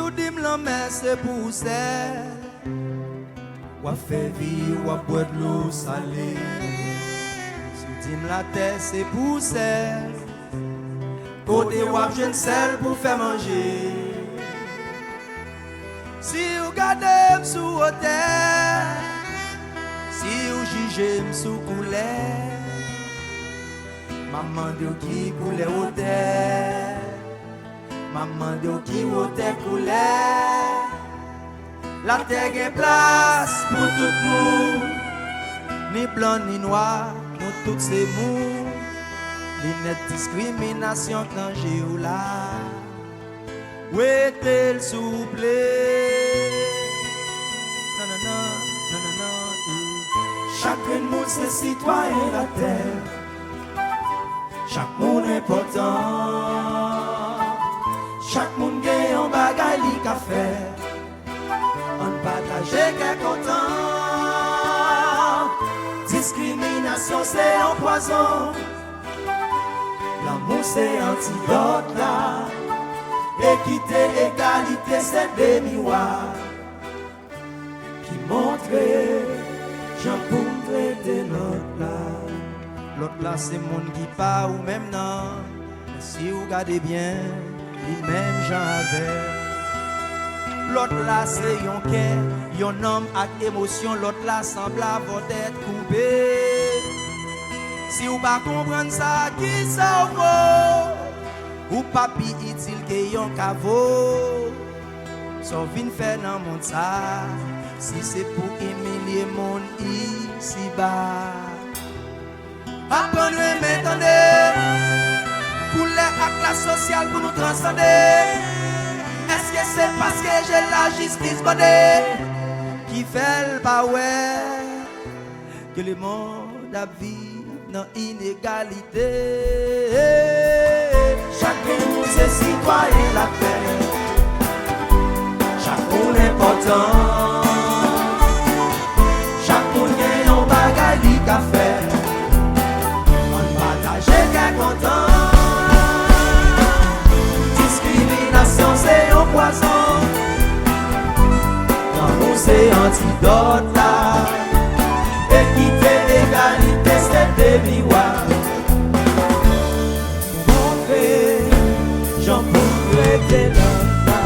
ou dim la mer c'est pour ça. Ou fait vie ou boire de l'eau salée. Si ou dim la terre c'est pour ça. Côté ou jeune sel pour faire manger. Si ou gardez sous hôtel. Si ou jugez sous couleur. Maman de qui coulait au terre. Maman de qui au terre coulait. La terre est place pour tout le monde. Ni blanc ni noir, nous tous ces mots. Ni net discrimination danger ou là. Où est-elle le souple? Non, non, non, non, non, non. Chacun de nous c'est citoyen la terre. Chaque monde est important. Chaque monde gagne un bagage li ka faire. On partage qu'est content. Discrimination c'est un poison. L'amour c'est antidote là. Équité, égalité c'est des miroirs qui montrent j'en pour traiter l'autre là. L'autre là c'est monde qui pas ou même non. Mais si vous regardez bien, les mêmes gens avec. L'autre là c'est yon cœur, yon homme avec émotion. L'autre là semble avoir d'être coupé. Si vous pas comprendre ça, qui ça vaut? Ou papi utile que yon caveau. Sauf vin faire dans monde ça. Si c'est pour humilier mon ici bas. Apprenez maintenant. Pour les classe sociale pour nous transcender. Est-ce que c'est parce que j'ai la justice bonne qui fait le pas ouais que le monde a vie dans inégalité? Chacun de nous c'est citoyen la paix. Chacun est important. Chacun gagne un bagage li ka faire. On partage qu'est content. C'est un poison. L'amour c'est antidote là. Équité, égalité, c'est des miroirs. Montrer, j'en pourrais traiter l'autre là.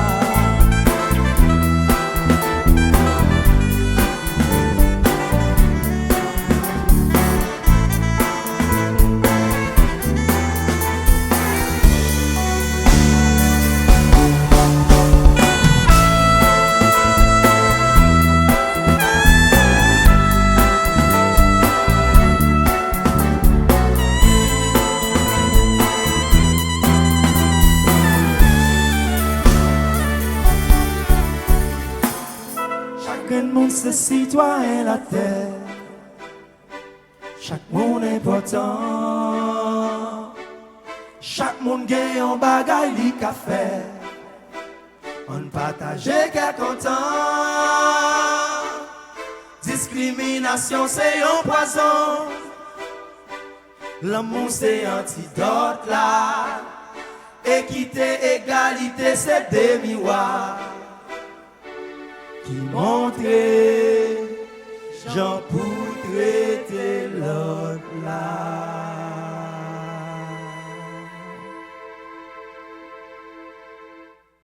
Chaque monde c'est citoyen la terre. Chaque monde est important. Chaque monde gagne un bagage li ka faire. On partage qu'est content. Discrimination c'est un poison. L'amour c'est antidote là. Équité, égalité c'est des miroirs qui montre j'en pour traiter l'autre là.